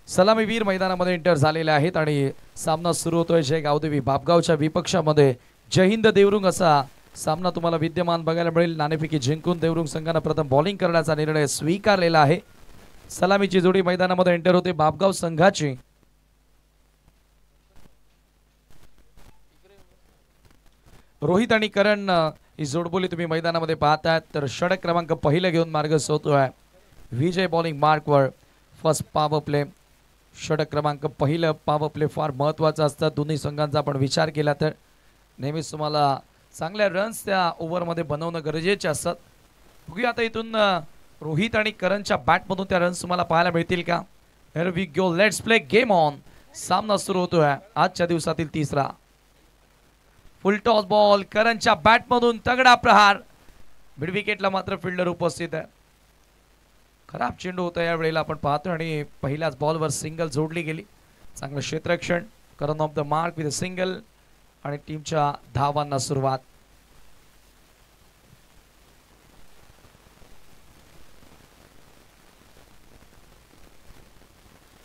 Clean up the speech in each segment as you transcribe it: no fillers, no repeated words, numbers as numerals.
सलामीवीर मैदानामध्ये एंटर झालेले आहेत आणि सामना सुरू होतोय जय गावदेवी बापगावच्या विपक्षामध्ये जय हिंद देवरुंग असा सामना तुम्हाला विद्यमान बघायला मिळेल। नाणेफेकी जिंकून देवरुंग संघाने प्रथम बॉलिंग करण्याचा निर्णय स्वीकारलेला आहे। सलामीची जोडी मैदानामध्ये एंटर होते बापगाव संघाची। रोहित आणि करण ही जोडबोली तुम्ही मैदानामध्ये पाहताय। तर षटक क्रमांक पहिला घेऊन मार्गस्थ होतोय विजय बॉलिंग मार्कवर फर्स्ट पॉवर प्ले। षटक क्रमांक पहिलं पॉवर प्ले फार महत्त्वाचा असतात। दोन्ही संघांचा आपण विचार केला तर नेहमीच तुम्हाला चांगल्या रन्स त्या ओव्हरमध्ये बनवणं गरजेचे असतात। बघूया आता इथून रोहित आणि करणच्या बॅटमधून त्या रन्स तुम्हाला पाहायला मिळतील का। Here we go, let's play game on. सामना सुरू होतोय आजच्या दिवसातील तिसरा। फुल टॉस बॉल, करणच्या बॅटमधून तगडा प्रहार, मिड विकेटला मात्र फिल्डर उपस्थित आहे। खराब चेंडू होता या वेळेला आपण पाहतो आणि पहिल्याच बॉलवर सिंगल जोडली गेली। चांगलं क्षेत्ररक्षण, Karan off the mark with a single आणि टीमच्या धावांना सुरुवात।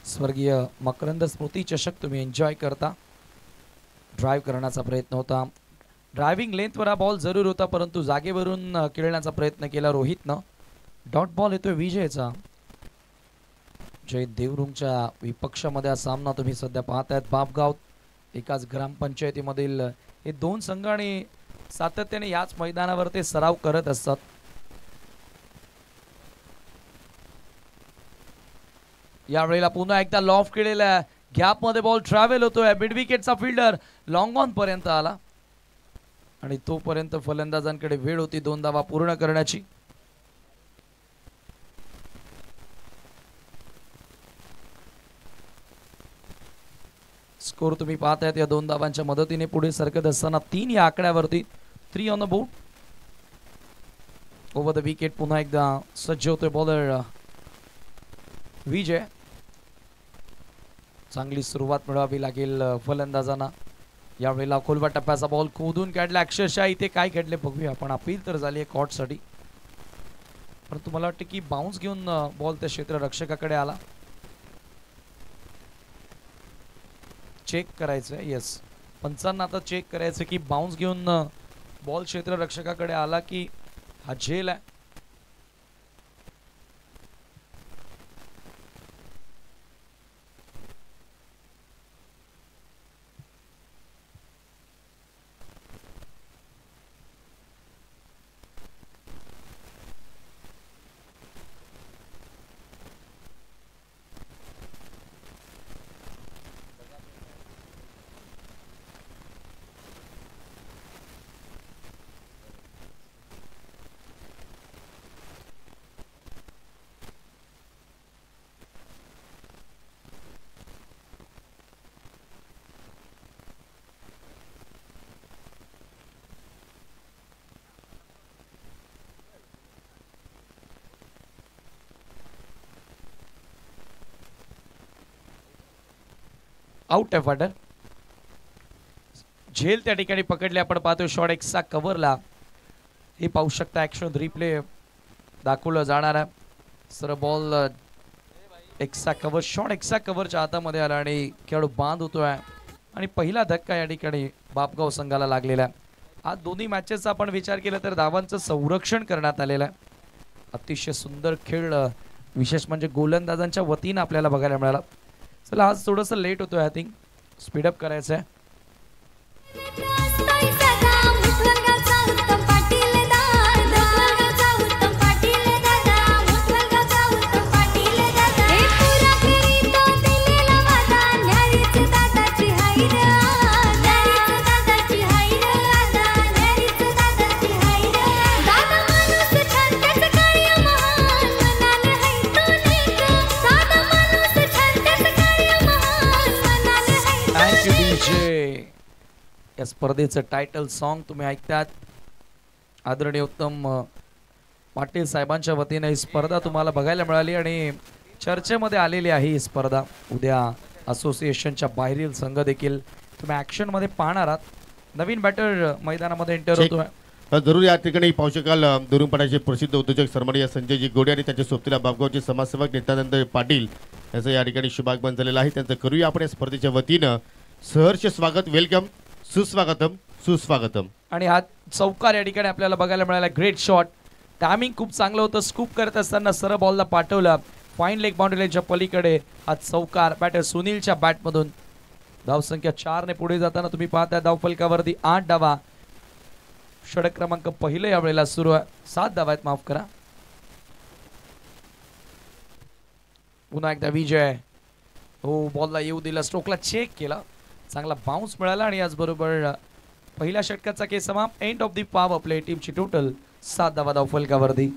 स्वर्गीय मकरंद स्मृती चषक तुम्ही एन्जॉय करता। ड्राइव्ह करण्याचा प्रयत्न होता, ड्रायव्हिंग लेंथवर हा बॉल जरूर होता परंतु जागेवरून खेळण्याचा प्रयत्न केला रोहितनं। डॉट बॉल येतोय विजयचा। जय देवरुंगच्या विपक्षामध्ये हा सामना तुम्ही सध्या पाहतायत। बापगाव एकाच ग्रामपंचायतीमधील हे दोन संघ आणि सातत्याने याच मैदानावर ते सराव करत असतात। यावेळेला पुन्हा एकदा लॉफ्ट केलेला गॅप मध्ये बॉल ट्रॅव्हल होतोय। मिड विकेटचा फिल्डर लॉंग ऑन पर्यंत आला आणि तोपर्यंत फलंदाजांकडे वेळ होती दोन धावा पूर्ण करण्याची। स्कोर तुम्ही पाहतायत या दोन धावांच्या मदतीने पुढे सरकत असताना 3 या आकड्यावरती 3 on the board. Over the wicket पुन्हा एकदा सज्ज होतोय बॉलर विजय। चांगली सुरुवात मिळवावी लागेल फलंदाजांना। यावेळेला खोलवा टप्प्याचा बॉल खोदून काढला, अक्षरशः इथे काय घडले बघूया आपण। अपील तर झाली आहे कॉटसाठी परंतु मला वाटतं की बाउन्स घेऊन बॉल त्या क्षेत्ररक्षकाकडे आला। चेक करायचं आहे, येस पंचांना आता चेक करायचं की बाउन्स घेऊन बॉल क्षेत्ररक्षकाकडे आला की हा झेल आहे। आउट आहे फाटर। झेल त्या ठिकाणी पकडले आपण पाहतो। शॉट एक्सचा कव्हरला हे पाहू शकता, ऍक्शन रिप्ले दाखवलं जाणार आहे। सर बॉल एक्सचा कव्हर, शॉट एक्सचा कव्हरच्या हातामध्ये आला आणि खेळाडू बाद होतोय आणि पहिला धक्का या ठिकाणी बापगाव संघाला लागलेला आहे। आज दोन्ही मॅचेसचा आपण विचार केला तर धावांचं संरक्षण करण्यात आलेलं आहे। अतिशय सुंदर खेळ विशेष म्हणजे गोलंदाजांच्या वतीनं आपल्याला बघायला मिळाला। चला आज थोडंसं लेट होतोय, आय थिंक स्पीडअप करायचं आहे। या स्पर्धेचं टायटल सॉन्ग तुम्ही ऐकतात। आदरणीय उत्तम पाटील साहेबांच्या वतीने ही स्पर्धा तुम्हाला बघायला मिळाली आणि चर्चेमध्ये आलेली आहे। ही स्पर्धा उद्या असोसिएशनच्या बाहेरील संघ देखील तुम्ही ऍक्शन मध्ये पाहणार आहात। नवीन बॅटर मैदानामध्ये एंटर होतोय। जरूर या ठिकाणी पाहू शकाल दुरुंगपाड्याचे प्रसिद्ध उद्योजक सन्माननीय संजयजी गोडे आणि त्यांच्या सोबतीला बापगावचे समाजसेवक नित्यानंद पाटील यांचं या ठिकाणी शुभागमन झालेलं आहे। त्यांचं करूया आपण या स्पर्धेच्या वतीनं सहर्ष स्वागत, वेलकम, सुस्वागतम, सुस्वागतम। आणि हा चौकार या ठिकाणी आपल्याला बघायला मिळाला। ग्रेट शॉट, टायमिंग खूप चांगलं होतं। स्कूप करत असताना सरळ बॉलला पाठवलं, फाईन लेग बाउंड्रीच्या पलीकडे हा चौकार बॅटर सुनीलच्या बॅटमधून। धावसंख्या 4 ने पुढे जाताना तुम्ही पाहताय धावफलकावरती 8 धावा। षटक क्रमांक पहिले या वेळेला सुरू आहे, 7 धावा आहेत, माफ करा। पुन्हा एकदा विजय, हो बॉलला येऊ दिला, स्ट्रोकला चेक केला, चांगला बाउन्स मिळाला आणि याचबरोबर पहिल्या षटकाचा केस समाप्त। End of the power play, टीमची टोटल 7 धावा धावफलकावरती।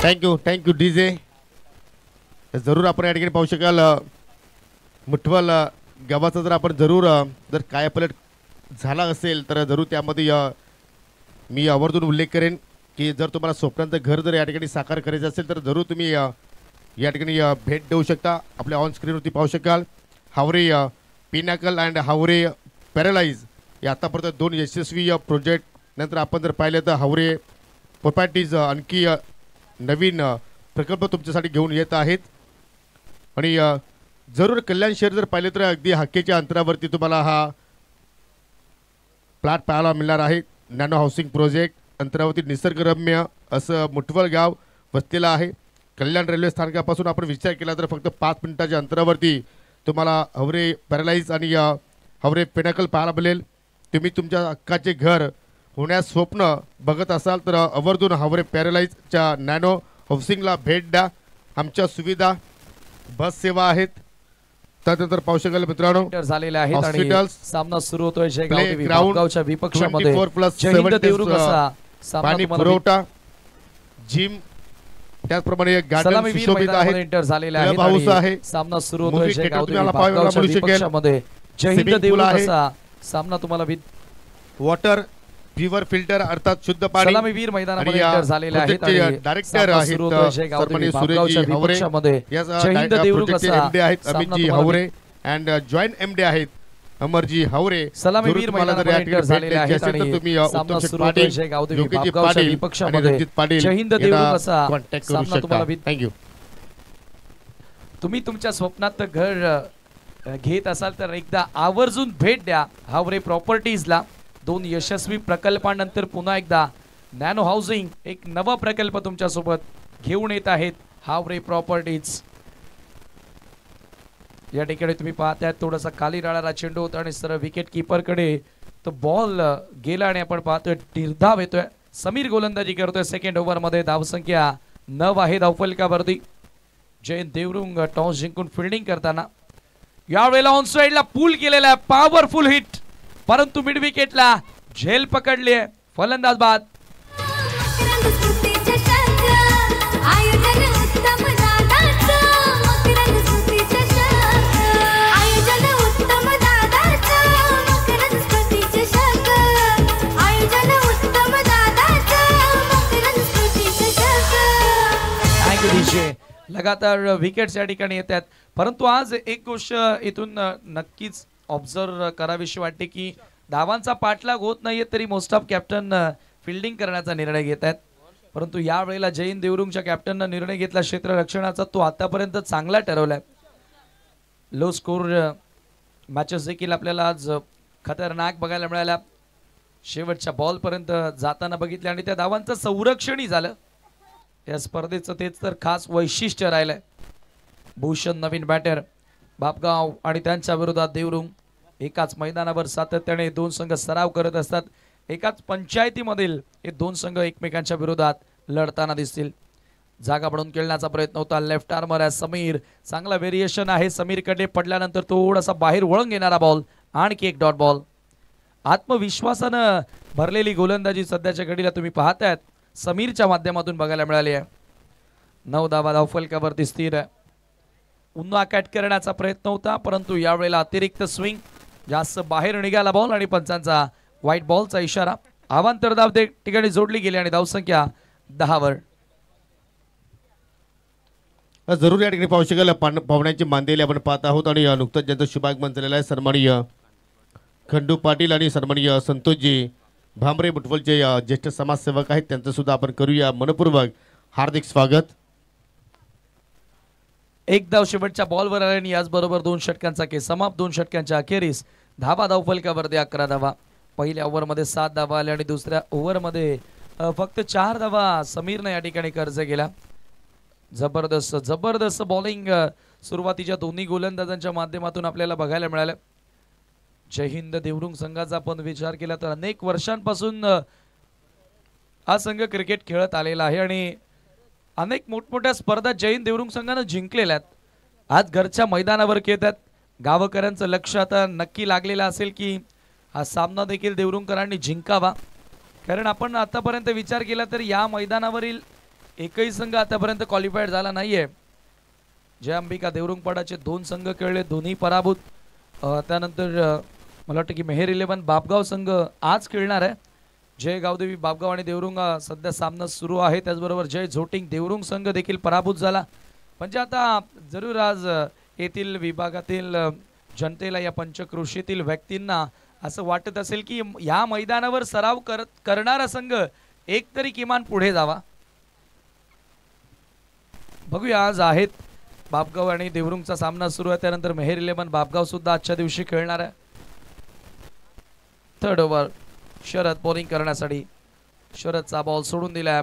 Thank you DJ. जरूर आपण या ठिकाणी पाहू शकाल मुठवल गावाचा जर आपण जरूर जर कायापलट झाला असेल तर जरूर त्यामध्ये मी आवर्जून उल्लेख करेन की जर तुम्हाला स्वप्नांचं घर जर या ठिकाणी साकार करायचं असेल तर जरूर तुम्ही या ठिकाणी भेट देऊ शकता। आपल्या ऑन स्क्रीनवरती पाहू शकाल Haware Pinnacle and Haware paralyse या आतापर्यंत 2 यशस्वी प्रोजेक्ट। नंतर आपण जर पाहिलं तर हावरे प्रॉपर्टीज आणखी नवीन प्रकल्प तुमच्यासाठी घेऊन येत आहेत। आणि जरूर कल्याण शहर जर पाहिले तर अगदी हाकेच्या अंतरावरती तुम्हाला हा प्लॉट पाहायला मिळणार आहे। नॅनो हाऊसिंग प्रोजेक्ट अंतरावरती निसर्गरम्य असं मुठवल गाव वसलेलं आहे। कल्याण रेल्वे स्थानकापासून आपण विचार केला तर फक्त 5 मिनिटाच्या अंतरावरती तुम्हाला हावरे पॅरालाइज आणि हावरे पिनाकल पाहायला मिळेल। तुम्ही तुमच्या हक्काचे घर होण्यास स्वप्न बघत असाल तर आवर्जून हावरे पॅरालाइजच्या नॅनो हाऊसिंगला भेट द्या। आमच्या सुविधा बस सेवा आहेत। त्यानंतर पाहू शकाल मित्रांनो झालेले आहेत आणि सामना सुरू होतोय शेगाव गावच्या विपक्षामध्ये 24+7 देवरुख पाणी पुरवठा जिम त्याचप्रमाणे गार्डन सुशोभित आहेत। एंटर झालेले आहेत हाऊस आहे। सामना सुरू होतोय शेगाव गावच्या विपक्षामध्ये जय हिंद देवरुख असा सामना तुम्हाला वॉटर प्युअर फिल्टर अर्थात शुद्ध पाणी सलामीवीर मैदानामध्ये एंटर झालेले आहेत आणि डायरेक्टर आहेत सन्माननीय सुरेशजी हावरे, जय हिंद देवरुख असा एमडी आहेत अमितजी हावरे अँड जॉइंट एमडी आहेत अमरजी हावरे। सलामीवीर मैदानामध्ये एंटर झालेले आहेत आणि सामना सुरू होतोय शेगाव गावच्या विपक्षामध्ये जय हिंद देवरुख असा सामना तुम्हाला। थँक्यू। तुम्ही तुमच्या स्वप्नात घर घेत असाल तर एकदा आवर्जून भेट द्या हावरे प्रॉपर्टीजला। 2 यशस्वी प्रकल्पानंतर पुन्हा एकदा नॅनो हाऊसिंग एक नवा प्रकल्प तुमच्या सोबत घेऊन येत आहेत हावरे प्रॉपर्टीज। या ठिकाणी तुम्ही पाहताय थोडासा खाली राळाला चेंडू होता आणि सरळ विकेट कीपर कडे तो बॉल गेला आणि आपण पाहतोय टिरधाव येतोय। समीर गोलंदाजी करतोय सेकंड ओव्हर मध्ये। धावसंख्या 9 आहे धावफलकावरती। जयंत देवरुंग टॉस जिंकून फिल्डिंग करताना यावेळेला ऑन साइडला पूल केलेला आहे, पॉवरफुल हिट, परंतु मिड विकेटला झेल पकडली आहे। फलंदाज बाद। लगातार विकेट्स या ठिकाणी येतात, परंतु आज एक गोष्ट इथून नक्कीच ऑब्झर्व करावीशी वाटते की धावांचा पाठलाग होत नाहीये तरी मोस्ट ऑफ कॅप्टन फिल्डिंग करण्याचा निर्णय घेत आहेत। परंतु या वेळेला जयंत देवरुंगच्या कॅप्टननं निर्णय घेतला क्षेत्ररक्षणाचा, तो आतापर्यंत चांगला ठरवलाय। लो स्कोर मॅचेस देखील आपल्याला आज खतरनाक बघायला मिळाल्या। शेवटच्या बॉल पर्यंत जाताना बघितले आणि त्या धावांचं संरक्षणही झालं। या स्पर्धेचं तेच तर खास वैशिष्ट्य राहिलंय। भूषण नवीन बॅटर बापगाव आणि त्यांच्या विरोधात देवरुंग एकाच मैदानावर सातत्याने 2 संघ सराव करत असतात। एकाच पंचायतीमधील हे 2 संघ एकमेकांच्या विरोधात लढताना दिसतील। जागा बनवून खेळण्याचा प्रयत्न होता। लेफ्ट आर्मर आहे समीर, चांगला व्हेरिएशन आहे समीरकडे, पडल्यानंतर थोडासा बाहेर वळून घेणारा बॉल, आणखी एक डॉट बॉल। आत्मविश्वासानं भरलेली गोलंदाजी सध्याच्या घडीला तुम्ही पाहतायत समीरच्या माध्यमातून बघायला मिळाली आहे। 9 धावा धावफलकावरती स्थिर आहे। पुन्हा कॅट करण्याचा प्रयत्न होता, परंतु यावेळेला अतिरिक्त स्विंग, जास्त बाहेर निघाला बॉल आणि पंचांचा व्हाईट बॉलचा इशारा। अवांतर धाव ते ठिकाणी जोडली गेली आणि धावसंख्या 10 वर। जरूर या ठिकाणी पाहू शकाल पाहुण्यांची मानदेली आपण पाहत आहोत आणि नुकतंच ज्यांचं शुभागमन झालेलं आहे सन्माननीय खंडू पाटील आणि सन्माननीय संतोषजी भामरे मुठवलचे ज्येष्ठ समाजसेवक आहेत त्यांचं सुद्धा आपण करूया मनपूर्वक हार्दिक स्वागत. एक धाव शेवटच्या बॉलवर आले आणि याचबरोबर 2 षटकांचा खेळ समाप्त. 2 षटकांच्या अखेरीस धावा धावफलकावरती 11 धावा. पहिल्या ओव्हरमध्ये 7 धावा आल्या आणि दुसऱ्या ओव्हरमध्ये फक्त 4 धावा समीरने या ठिकाणी कर्ज केला. जबरदस्त बॉलिंग सुरुवातीच्या दोन्ही गोलंदाजांच्या माध्यमातून आपल्याला बघायला मिळालं. जय हिंद देवरुंग संघाचा आपण विचार केला तर अनेक वर्षांपासून हा संघ क्रिकेट खेळत आलेला आहे आणि अनेक मोठमोठ्या स्पर्धा जय हिंद देवरुंग संघाने जिंकलेल्या आहेत. आज घरच्या मैदानावर खेळतात. गावकऱ्यांचं लक्ष आता नक्की लागलेलं असेल की हा सामना देखील देवरुंगकरांनी जिंकावा, कारण आपण आतापर्यंत विचार केला तर या मैदानावरील एकही संघ आतापर्यंत क्वालिफाईड झाला नाहीये. जय अंबिका देवरुंगपाडाचे 2 संघ खेळले, दोन्ही पराभूत. त्यानंतर मला वाटतं की मेहेर 11 बापगाव संघ आज खेळणार आहे. जय गावदेवी बापगाव आणि देवरुंग सध्या सामना सुरू आहे. त्याचबरोबर जय झोटिंग देवरुंग संघ देखील पराभूत झाला. म्हणजे आता जरूर आज येथील विभागातील जनतेला या पंचक्रोशीतील व्यक्तींना असं वाटत असेल की या मैदानावर सराव करणारा संघ एक तरी किमान पुढे जावा. बघूया आज आहेत बापगाव आणि देवरुंगचा सामना सुरू आहे. त्यानंतर मेहेर 11 बापगाव सुद्धा आजच्या दिवशी खेळणार आहे. थर्ड ओव्हर शरद बॉलिंग करण्यासाठी. शरदचा बॉल सोडून दिलाय.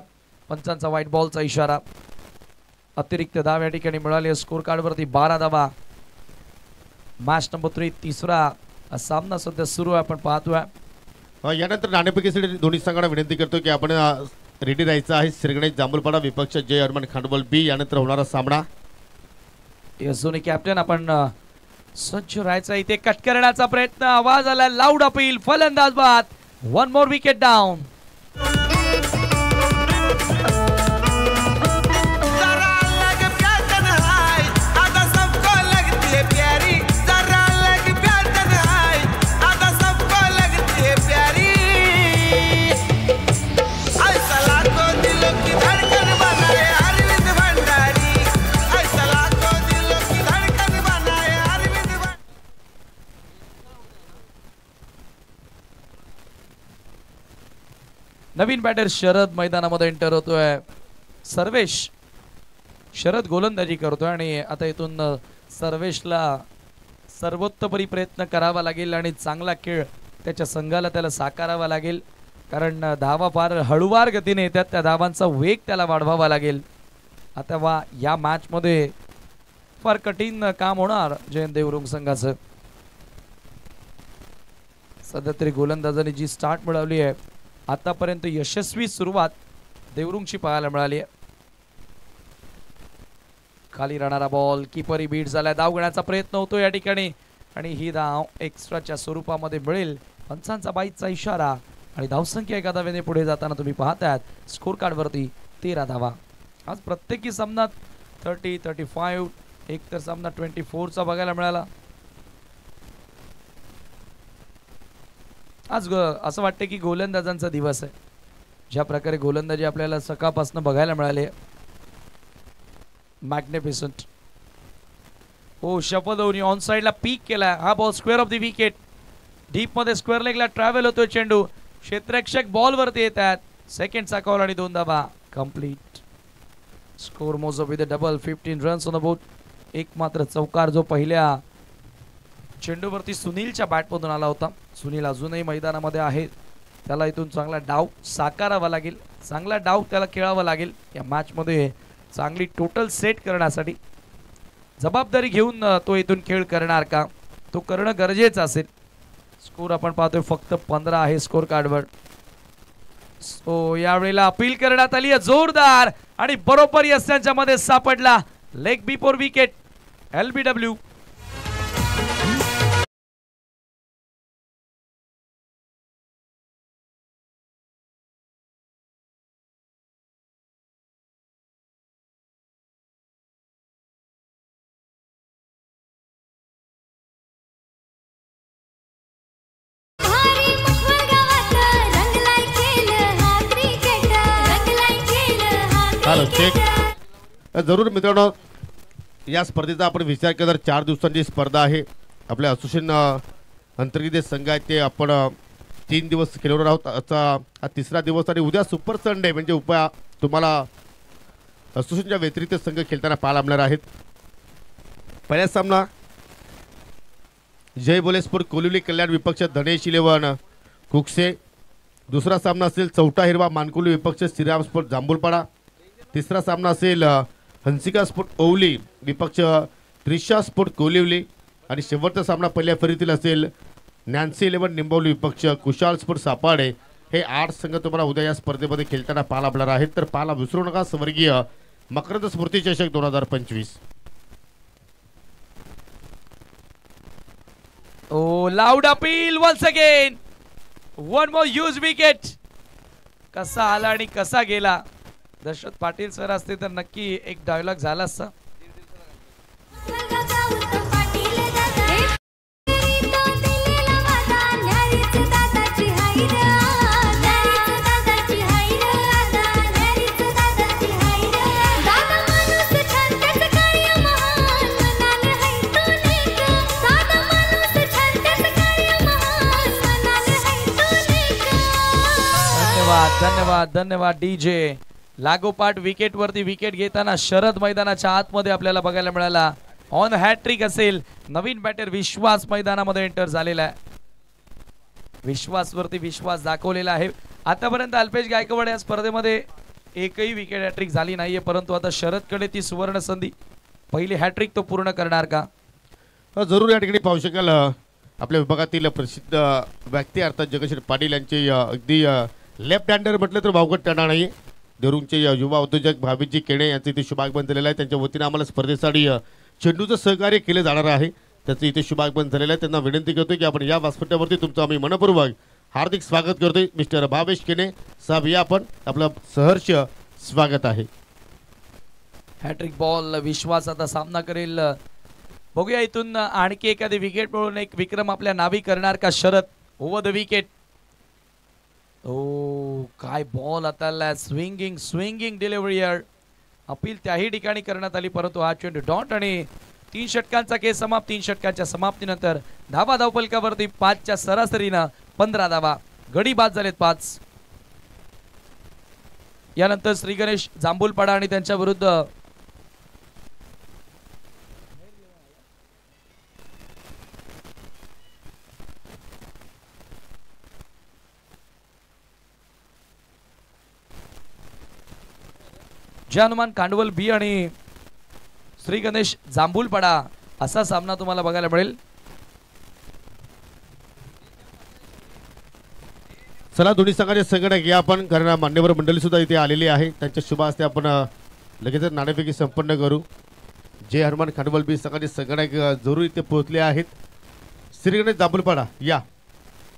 पंचांचा व्हाईट बॉलचा इशारा. अतिरिक्त धाव या ठिकाणी मिळाली. स्कोर कार्डवरती 12 धावा. मॅच नंबर 3 तिसरा सामना सध्या सुरू आहे, आपण पाहतोय. यानंतर नाणेफेकीसाठी दोन्ही संघांना विनंती करतो की आपण रेडी राहायचं आहे. सिरगणे जांभूलपाडा विपक्ष जय हरमन खांडोबल बी. यानंतर होणारा सामना. यस दोन्ही कॅप्टन आपण सज्ज राहायचा. इथे कट करण्याचा प्रयत्न. आवाज आला. Loud appeal. फलंदाज बाद. 1 मोर विकेट डाऊन. नवीन बॅटर शरद मैदानामध्ये एंटर होतोय. सर्वेश शरद गोलंदाजी करतोय आणि आता इथून सर्वेशला सर्वोत्तपरी प्रयत्न करावा लागेल आणि चांगला खेळ त्याच्या संघाला त्याला साकारावा लागेल, कारण धावा फार हळूवार गतीने येतात. त्या धावांचा वेग त्याला वाढवावा लागेल. आता या मॅच मध्ये फार कठीण काम होणार जयंत देवरुंग संघाचं. सध्या तरी गोलंदाजाने जी स्टार्ट मिळवली आहे आतापर्यंत यशस्वी सुरुवात देवरुंगची पाहायला मिळाली आहे. खाली राहणारा बॉल कीपरी बीट झालाय. धाव घेण्याचा प्रयत्न होतो या ठिकाणी आणि ही धाव एक्स्ट्राच्या स्वरूपामध्ये मिळेल. पंचांचा 22चा इशारा आणि धावसंख्या एका धावेने पुढे जाताना तुम्ही पाहताय स्कोर कार्डवरती 13 धावा. आज प्रत्येकी सामन्यात 30, 35, एक तर सामना 24चा बघायला मिळाला. आज असं वाटतं की गोलंदाजांचा दिवस आहे. ज्या प्रकारे गोलंदाजी आपल्याला सकाळपासून बघायला मिळाले. मॅग्निफिसंट. हो शपथवनी ऑन साइडला पीक केला. हा ball square of the wicket. Deep मध्ये स्क्वेअर लेगला ट्रॅव्हल होतोय चेंडू. क्षेत्ररक्षक बॉल वरती येतात. सेकंडचा कॉल आणि 2 धावा. कंप्लीट. स्कोर मोजअप with double. 15 runs on the board. एक मात्र चौकार जो पहिल्या चेंडूवरती सुनीलच्या बॅटमधून आला होता. सुनील अजूनही मैदानामध्ये आहे. त्याला इथून चांगला डाव साकारावा लागेल. चांगला डाव त्याला खेळावा लागेल या मॅच मध्ये. चांगली टोटल सेट करण्यासाठी जबाबदारी घेऊन तो इथून खेळ करणार का, तो करणं गरजेचं असेल. स्कोर आपण पाहतोय फक्त 15 आहे स्कोर कार्डवर. सो यावेळेला अपील करण्यात आली आहे जोरदार आणि बरोबर यश त्यांच्या मध्ये सापडला. Leg before wicket. LBW. जरूर मित्रांनो या स्पर्धेचा आपण विचार केला तर 4 दिवसांची स्पर्धा आहे. आपल्या असोसिएशन अंतर्गत संघ आहेत ते आपण 3 दिवस खेळणार आहोत. आजचा हा तिसरा दिवस आणि उद्या सुपर संडे म्हणजे तुम्हाला असोसिएशनच्या व्यतिरिक्त संघ खेळताना पाहायला मिळणार आहेत. पहिला सामना जय बोले स्पोर्ट कोलिवली कल्याण विपक्ष धनेश 11 कुकसे. दुसरा सामना असेल चौटा हिरवा मानकुली विपक्ष श्रीराम स्पोर्ट जांभूलपाडा. तिसरा सामना असेल हंसिका स्पोर्ट ओवली विपक्ष त्रिशा स्पोर्ट कोलिवली. आणि शेवटचा सामना पहिल्या फेरीतील असेल नॅन्सी 11 निंबवली विपक्ष कुशाल स्पोर्ट सापाडे. हे 8 संघ तुम्हाला उद्या या स्पर्धेमध्ये खेळताना पाहायला मिळणार आहेत. तर पाहायला विसरू नका स्वर्गीय मकरंद स्मृती चषक 2025. Oh, loud appeal once again. One more huge wicket. कसा आला आणि कसा गेला. दशरथ पाटील सर असते तर नक्की एक डायलॉग झाला असता. धन्यवाद धन्यवाद डीजे. लागोपाठ विकेट वरती विकेट घेताना शरद मैदानाच्या आतमध्ये आपल्याला बघायला मिळाला. ऑन हॅट्रिक असेल. नवीन बॅटर विश्वास मैदानामध्ये एंटर झालेला आहे. विश्वास वरती विश्वास दाखवलेला आहे. आतापर्यंत अल्पेश गायकवाड या स्पर्धेमध्ये एकही विकेट हॅट्रिक झाली नाहीये, परंतु आता शरदकडे ती सुवर्ण संधी. पहिली हॅट्रिक तो पूर्ण करणार का? जरूर या ठिकाणी पाहू शकाल आपल्या विभागातील प्रसिद्ध व्यक्ती अर्थात जगदीश पाटील यांचे अगदी लेफ्ट हँडर म्हटलं तर वावगट ठरणार नाही. देरूरचे युवा उद्योजक भावीजी केणे यांचे इथे शुभागमन झालेलं आहे. त्यांच्या वतीने आम्हाला स्पर्धेसाठी चेंडूचं सहकार्य केले जाणार आहे. त्याचं इथे शुभागमन झालेलं आहे. त्यांना विनंती करतोय की आपण या व्यासपीठावरती तुमचं आम्ही मनपूर्वक हार्दिक स्वागत करतोय. मिस्टर भावेश केणे साहेब या आपण आपलं सहर्ष स्वागत आहे. हॅट्रिक बॉल विश्वास आता सामना करेल. बघूया इथून आणखी एखादी विकेट मिळून एक विक्रम आपल्या नावी करणार का शरद. Over the wicket. ओ काय बॉल आता स्विंगिंग डिलिव्हरी. अपील त्याही ठिकाणी करण्यात आली, परंतु हा चेंडू डॉट आणि 3 षटकांचा खेळ समाप्त. 3 षटकांच्या समाप्तीनंतर धावा धावफलकावरती 5च्या सरासरीनं 15 धावा. गडी बाद झालेत 5. यानंतर श्री गणेश जांभूलपाडा आणि त्यांच्या विरुद्ध जय हनुमान कांडवल बी आणि श्री गणेश जांभूलपाडा असा सामना तुम्हाला बघायला मिळेल. चला दोन्ही संघाचे संघटक या आपण कारण मान्यवर मंडळी सुद्धा इथे आलेली आहे. त्यांच्या शुभ हस्ते आपण लगेच नाणेफेकी संपन्न करू. जय हनुमान कांडवल बी संघाचे संघटक जरूर इथे पोहोचले आहेत. श्री गणेश जांभूलपाडा या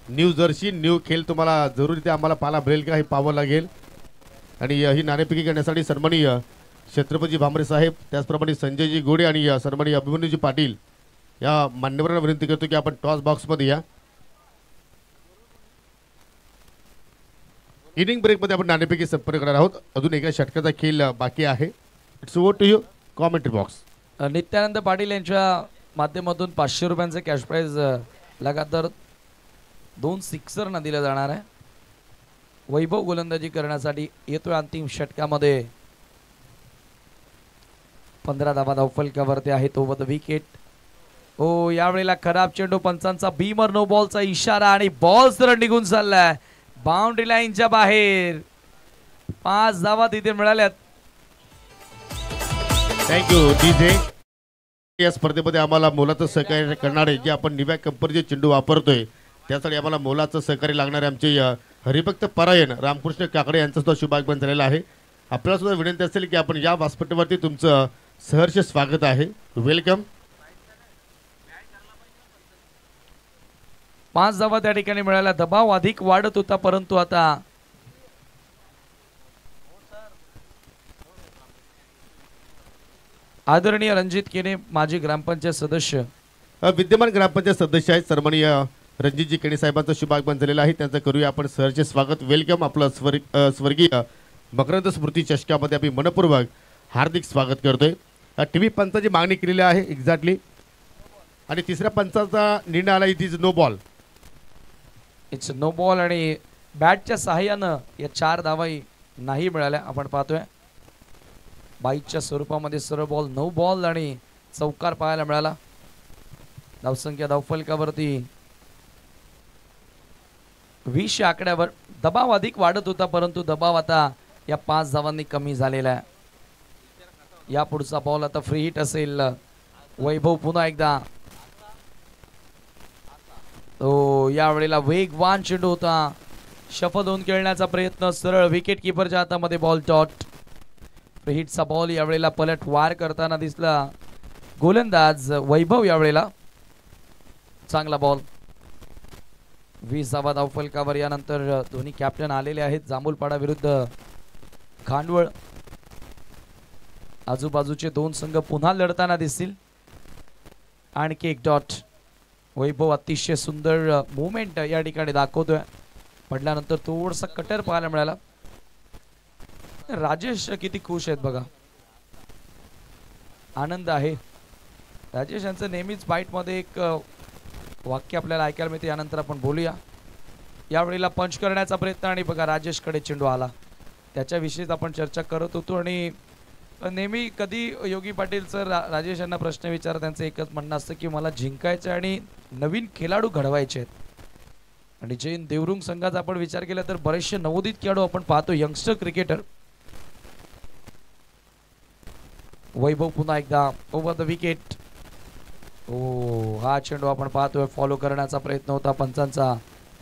न्यू जर्सी न्यू खेळ तुम्हाला जरूर इथे आम्हाला पाहायला मिळेल का हे पाहावं लागेल. आणि ही नाणेफेकी करण्यासाठी सन्माननीय छत्रपती भामरे साहेब, त्याचप्रमाणे संजयजी गोडे आणि सन्माननीय अभिमन्यूजी पाटील या मान्यवरांना विनंती करतो की आपण टॉस बॉक्समध्ये या. इनिंग ब्रेकमध्ये आपण नाणेफेकी संपन्न करणार आहोत. अजून एका षटकाचा खेळ बाकी आहे. It's over to you commentary box. Nityanand Patil यांच्या माध्यमातून 500 रुपयांचे कॅश प्राइज लगातार 2 सिक्सरना दिलं जाणार आहे. वैभव गोलंदाजी करण्यासाठी येतोय अंतिम षटकामध्ये. 15 धावा धावफलकावरती आहेत. Over the wicket. ओ यावेळेला खराब चेंडू. पंचांचा बीमर नो बॉलचा इशारा आणि बॉल सरळ निघून चाललाय बाउंड्री लाईनच्या बाहेर. 5 धावा तिथे मिळाल्यात. Thank you DJ. या स्पर्धेमध्ये आम्हाला मोलाचं सहकार्य करणारे जे आपण निव्या कंपनीचे चेंडू वापरतोय त्यासाठी आम्हाला मोलाचं सहकार्य लागणारे आमचे हरिभक्त परायण रामकृष्ण काकडे यांचं सुद्धा शुभागमन झालेलं आहे. आपल्याला सुद्धा विनंती असेल की आपण या व्यासपीठावरती तुमचं सहर्ष स्वागत आहे. वेलकम. 5 धावा त्या ठिकाणी मिळाल्या. दबाव अधिक वाढत होता, परंतु आता आदरणीय रणजित केने माजी ग्रामपंचायत सदस्य विद्यमान ग्रामपंचायत सदस्य आहेत सन्माननीय रणजितजी केणे साहेबांचं शुभागमन झालेलं आहे. त्यांचं करूया आपण सहर्ष स्वागत. वेलकम. आपलं स्वर्गीय मकरंद स्मृती चषकामध्ये आम्ही मनपूर्वक हार्दिक स्वागत करतोय. टीव्ही पंचाची मागणी केलेली आहे एक्झॅक्टली. आणि तिसऱ्या पंचाचा निर्णय आला, it is no ball. It's no ball आणि बॅटच्या सहाय्यानं या 4 धावाही नाही मिळाल्या. आपण पाहतोय बाईच्या स्वरूपामध्ये सरळ बॉल 9 बॉल आणि चौकार पाहायला मिळाला. धावसंख्या धावफलकावरती 20 आकड्यावर. दबाव अधिक वाढत होता परंतु दबाव आता या 5 धावांनी कमी झालेला आहे. या पुढचा बॉल आता फ्री हिट असेल. वैभव पुन्हा एकदा. यावेळेला वेगवान चेंडू होता. शफल होऊन खेळण्याचा प्रयत्न. सरळ विकेट किपरच्या हातामध्ये बॉल. डॉट. फ्री हिटचा बॉल यावेळेला पलट वार करताना दिसला गोलंदाज वैभव. यावेळेला चांगला बॉल. 20 धावा धावफलकावर. यानंतर दोन्ही कॅप्टन आलेले आहेत. जांभूलपाडा विरुद्ध खांडवळ. आजूबाजूचे 2 संघ पुन्हा लढताना दिसतील. आणखी एक डॉट. वैभव अतिशय सुंदर मुवमेंट या ठिकाणी दाखवतोय. पडल्यानंतर थोडसा कटर पाहायला मिळाला. राजेश किती खुश आहेत बघा. आनंद आहे. राजेश यांचं नेहमीच बाईट मध्ये एक वाक्य आपल्याला ऐकायला मिळते. यानंतर आपण बोलूया. यावेळेला पंच करण्याचा प्रयत्न आणि बघा राजेशकडे चेंडू आला. त्याच्याविषयीच आपण चर्चा करत होतो. आणि नेहमी कधी योगी पाटील सर राजेश यांना प्रश्न विचारत त्यांचं एकच म्हणणं असतं की मला जिंकायचं आणि नवीन खेळाडू घडवायचे आहेत. आणि जैन देवरुंग संघाचा आपण विचार केला तर बरेचसे नवोदित खेळाडू आपण पाहतो. Youngster cricketer. वैभव पुन्हा एकदा ओव्हर द विकेट. हा चेंडू आपण पाहतोय. फॉलो करण्याचा प्रयत्न होता पंचांचा.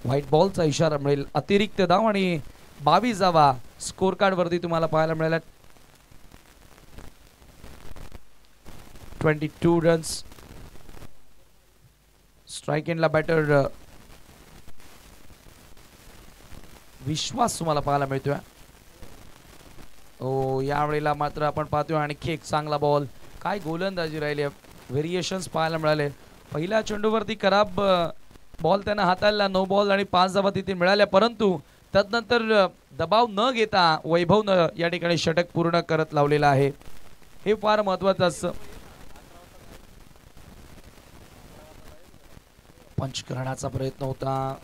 व्हाईट बॉलचा इशारा मिळेल. अतिरिक्त धाव आणि 22 धावा स्कोर कार्ड वरती तुम्हाला पाहायला मिळाल्या. 22 रन्स. स्ट्राइक एंडला बॅटर विश्वास तुम्हाला पाहायला मिळतोय. यावेळेला मात्र आपण पाहतोय आणखी एक चांगला बॉल. काय गोलंदाजी राहिली. व्हेरिएशन्स पाहायला मिळाले. पहिल्या चेंडूवरती खराब बॉल त्यांना हाताळला. 9 बॉल आणि 5 धावा तिथे मिळाल्या. परंतु तदनंतर दबाव न घेता वैभवनं या ठिकाणी षटक पूर्ण करत लावलेला आहे. हे फार महत्वाचं असतं. पंच करण्याचा प्रयत्न होता.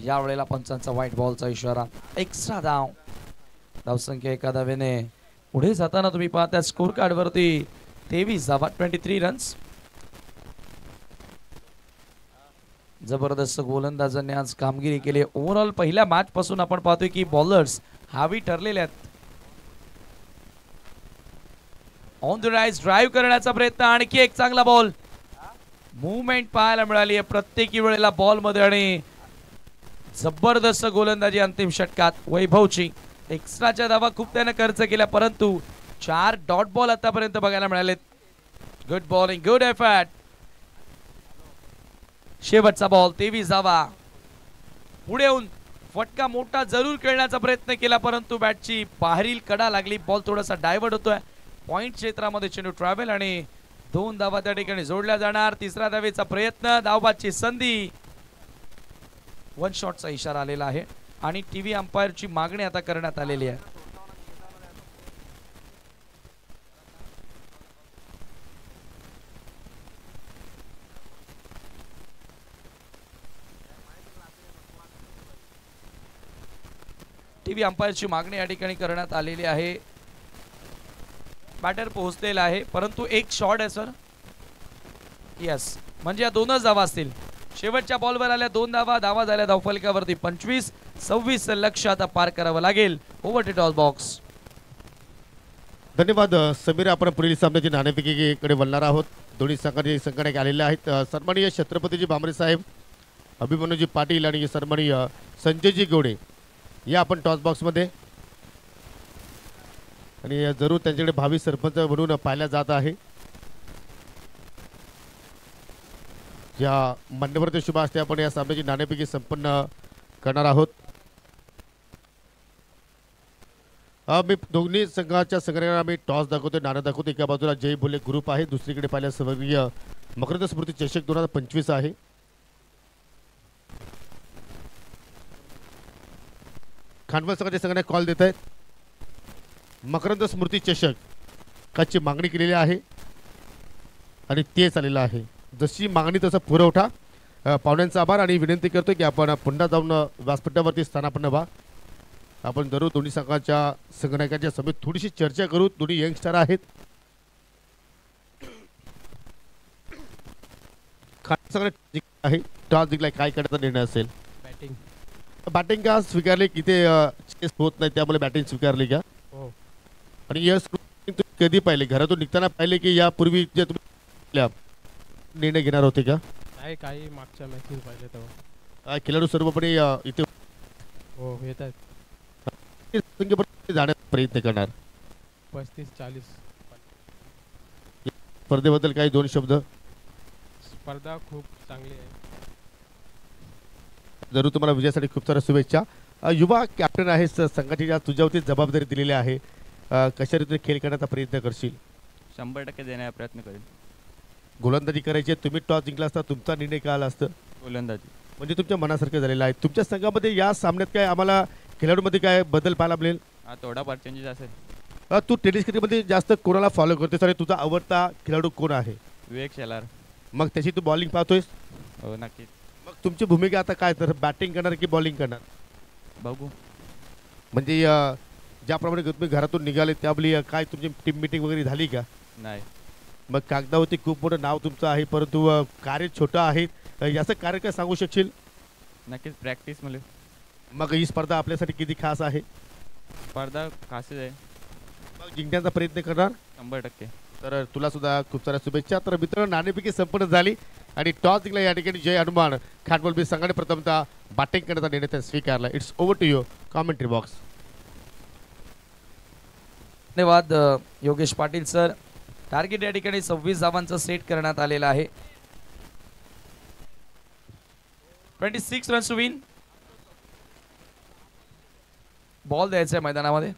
यावेळेला पंचांचा व्हाईट बॉलचा इशारा. एक्स्ट्रा धाव. धावसंख्या एका धावेने पुढे जाताना तुम्ही पाहता स्कोर कार्ड वरती 23 धावा. 23 रन्स. जबरदस्त गोलंदाजांनी आज कामगिरी केली. ओव्हरऑल पहिल्या मॅच पासून आपण पाहतोय की बॉलर्स हावी ठरलेले आहेत. ऑन द राईज ड्राईव्ह करण्याचा प्रयत्न. आणखी एक चांगला बॉल. मूवमेंट पाहायला मिळाली आहे प्रत्येकी वेळेला बॉल मध्ये. आणि जबरदस्त गोलंदाजी अंतिम षटकात वैभवची. एक्स्ट्राच्या धावा खूप त्याने खर्च केल्या परंतु 4 डॉट बॉल आतापर्यंत बघायला मिळालेत. Good bowling. Good effort. शेवटचा बॉल. 23 धावा. पुढे येऊन फटका मोठा जरूर खेळण्याचा प्रयत्न केला परंतु बॅटची बाहेरील कडा लागली. बॉल थोडासा डायव्हर्ट होतोय. पॉइंट क्षेत्रामध्ये चेंडू ट्रॅव्हल आणि 2 धावा त्या ठिकाणी जोडल्या जाणार. तिसऱ्या धावेचा प्रयत्न. धावबादची संधी. 1 शॉटचा इशारा आलेला आहे आणि टीव्ही अंपायरची मागणी आता करण्यात आलेली आहे. टीव्ही अंपायरची मागणी या ठिकाणी करण्यात आलेली आहे. बॅटर पोहोचलेला आहे परंतु एक शॉट आहे सर. यस म्हणजे या 2च धावा असतील. शेवटच्या बॉलवर आल्या 2 धावा. धावा झाल्या धावफलकावरती 25-26. लक्ष आता पार करावं लागेल. Over to toss box. धन्यवाद समीर. आपण पुढील सामन्याची नाणेफेकीकडे वळणार आहोत. दोन्ही संघाचे संघटक आलेले आहेत. सन्माननीय छत्रपतीजी भामरे साहेब, अभिमन्यूजी पाटील आणि सन्माननीय संजयजी गोडे या आपण टॉस बॉक्समध्ये. आणि जरूर त्यांच्याकडे भावी सरपंच म्हणून पाहिल्या जात आहे. या मान्यवरच्या शुभ हस्ते आपण या सामन्याची नाणेफेकी संपन्न करणार आहोत. मी दोन्ही संघाच्या संघटनांना आम्ही टॉस दाखवतो, नाणं दाखवतो. एका बाजूला जय भोले ग्रुप आहे, दुसरीकडे पाहिल्या स्वर्गीय मकरंद स्मृती चषक 2025 आहे. खांडवल संघाचे संघटना कॉल देत आहेत. मकरंद स्मृती चषक काची मागणी केलेली आहे. आणि तेच आलेलं आहे. जशी मागणी तसा पुरवठा. पाहुण्यांचा आभार आणि विनंती करतो की आपण पुन्हा जाऊन व्यासपीठावरती स्थानापन्न व्हा. आपण जरूर दोन्ही संघाच्या संघनायकांच्या सभेत थोडीशी चर्चा करू. दोन्ही यंगस्टर आहेत. सगळं आहे. टॉस जिंकलाय, काय करण्याचा निर्णय असेल? बॅटिंग का स्वीकारली? इथे चेस होत नाही त्यामुळे बॅटिंग स्वीकारली का? हो. आणि यस तुम्ही कधी पाहिले? घरातून निघताना पाहिले की यापूर्वी जे तुम्ही निर्णय घेणार होते का? नाही, काही मागच्या मॅचेस पाहिजे तेव्हा. खेळाडू सर्वपणे इथे हो येत आहेत. संख्येपर्यंत जाण्याचा प्रयत्न करणार. 35-40. स्पर्धेबद्दल काही दोन शब्द? स्पर्धा खूप चांगली आहे. जरूर तुम्हाला विजयासाठी खूप साऱ्या शुभेच्छा. युवा कॅप्टन आहेस, संघाची तुझ्यावरती जबाबदारी दिलेली आहे. कशा रीतीने खेळ करण्याचा प्रयत्न करशील? 100% देण्याचा प्रयत्न करेल. गोलंदाजी करायची आहे. तुम्ही टॉस जिंकला असता, तुमचा निर्णय काय आला असतं? गोलंदाजी. म्हणजे तुमच्या मनासारखं झालेलं आहे. तुमच्या संघामध्ये या सामन्यात काय आम्हाला खेळाडूमध्ये काय बदल पाहायला मिळेल? हा थोडाफार चेंजेस असेल. तू टेनिस क्रिकेटमध्ये जास्त कोणाला फॉलो करतोस आणि तुझा आवडता खेळाडू कोण आहे? विवेक शेलार. मग त्याची तू बॉलिंग पाहतोयस? हो नक्कीच. मग तुमची भूमिका आता काय, तर बॅटिंग करणार की बॉलिंग करणार? बघू. म्हणजे ज्याप्रमाणे तुम्ही घरातून निघाले त्यावेळी काय तुमची टीम मिटिंग वगैरे झाली का? नाही. मग कागदावरती खूप मोठं नाव तुमचं आहे, परंतु कार्य छोटं आहे. याचं कार्य काय सांगू शकशील? नक्कीच प्रॅक्टिस मला. मग ही स्पर्धा आपल्यासाठी किती खास आहे? स्पर्धा खासच आहे. मग जिंकण्याचा प्रयत्न करणार? 100%. तर तुला सुद्धा खूप साऱ्या शुभेच्छा. तर मित्रांनो, नाणेफेकी संपन्न झाली आणि टॉस जिंकला या ठिकाणी जय हनुमान खाटबॉल संघाने प्रथमतः बॅटिंग करण्याचा निर्णय स्वीकारला. It's over to you commentary box. धन्यवाद योगेश पाटील सर. टार्गेट या ठिकाणी 26 धावांचं सेट करण्यात आलेलं आहे. 26 रन्स टू विन. बॉल द्यायचा आहे मैदानामध्ये.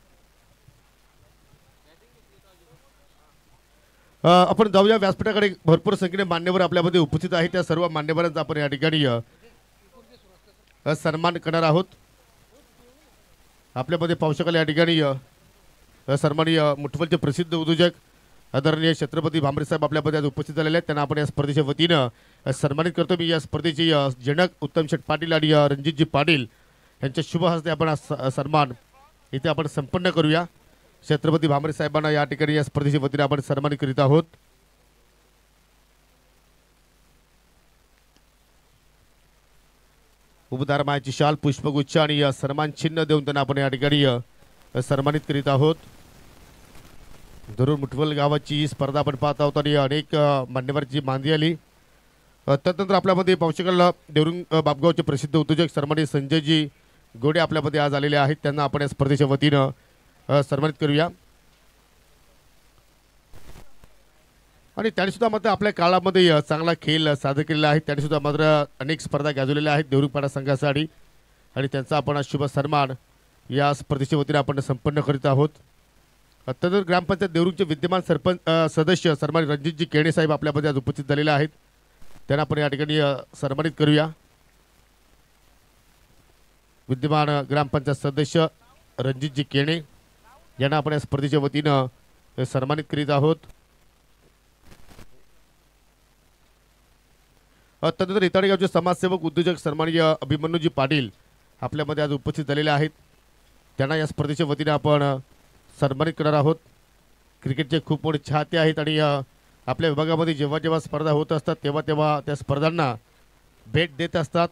आपण जाऊया व्यासपीठाकडे. भरपूर संख्येने मान्यवर आपल्यामध्ये उपस्थित आहेत. त्या सर्व मान्यवरांचा आपण या ठिकाणी सन्मान करणार आहोत. आपल्यामध्ये पाहू शकाल या ठिकाणी सन्माननीय मुठवलचे प्रसिद्ध उद्योजक आदरणीय छत्रपती भांबरे साहेब आपल्यामध्ये आज उपस्थित झालेले आहेत. त्यांना आपण या स्पर्धेच्या वतीनं सन्मानित करतो. मी या स्पर्धेचे जनक उत्तम शेठ पाटील आणि रणजितजी पाटील यांच्या शुभ हस्ते आपण सन्मान इथे आपण संपन्न करूया. छत्रपती भांबरे साहेबांना या ठिकाणी या स्पर्धेच्या वतीने आपण सन्मानित करीत आहोत. उबदार मायाची शाल, पुष्पगुच्छ आणि सन्मान चिन्ह देऊन त्यांना आपण या ठिकाणी सन्मानित करीत आहोत. जरूर मुठवल गावाची ही स्पर्धा आपण पाहत आहोत आणि अनेक मान्यवरांची मांदी आली. त्यानंतर आपल्यामध्ये पाहू शकाल देवरुंग बापगावचे प्रसिद्ध उद्योजक सन्मानित संजयजी गोडे आपल्यामध्ये आज आलेले आहेत. त्यांना आपण या स्पर्धेच्या वतीनं सन्मानित करूया. आणि त्यांनी सुद्धा मात्र आपल्या काळामध्ये चांगला खेळ सादर केलेला आहे. त्यांनी सुद्धा मात्र अनेक स्पर्धा गाजवलेल्या आहेत देवरुंगपाडा संघासाठी आणि त्यांचा आपण शुभ सन्मान या स्पर्धेच्या वतीने आपण संपन्न करीत आहोत. तर ग्रामपंचायत देवरुंगचे विद्यमान सरपंच सदस्य सन्मानित रणजितजी केणे साहेब आपल्यामध्ये आज उपस्थित झालेले आहेत. त्यांना आपण या ठिकाणी सन्मानित करूया. विद्यमान ग्रामपंचायत सदस्य रणजितजी केणे यांना आपण या स्पर्धेच्या वतीनं सन्मानित करीत आहोत. तदनंतर इताडी गावचे समाजसेवक उद्योजक सन्माननीय अभिमन्यूजी पाटील आपल्यामध्ये आज उपस्थित झालेले आहेत. त्यांना या स्पर्धेच्या वतीने आपण सन्मानित करणार आहोत. क्रिकेटचे खूप मोठे चाहते आहेत आणि आपल्या विभागामध्ये जेव्हा जेव्हा स्पर्धा होत असतात तेव्हा तेव्हा त्या स्पर्धांना भेट देत असतात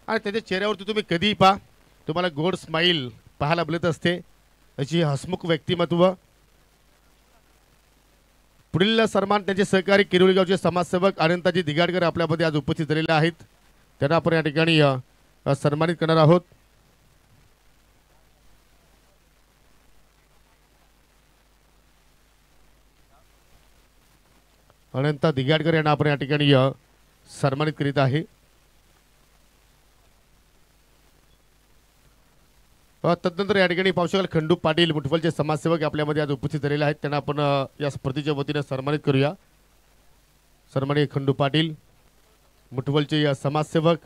आणि त्याच्या चेहऱ्यावरती तुम्ही कधीही पहा तुम्हाला गोड स्माईल पाहायला मिळत असते. अशी हसमुख व्यक्तिमत्व. पुढील सन्मान त्यांचे सहकारी किरोली गावचे समाजसेवक अनंताजी दिगाडकर आपल्यामध्ये आज उपस्थित झालेले आहेत. त्यांना आपण या ठिकाणी सन्मानित करणार आहोत. अनंता दिगाडकर यांना आपण या ठिकाणी सन्मानित करीत आहे. तदनंतर या ठिकाणी पाहू शकाल खंडू पाटील मुठवलचे समाजसेवक आपल्यामध्ये आज उपस्थित झालेले आहेत. त्यांना आपण या स्पर्धेच्या वतीने सन्मानित करूया. सन्माननीय खंडू पाटील मुठवलचे या समाजसेवक.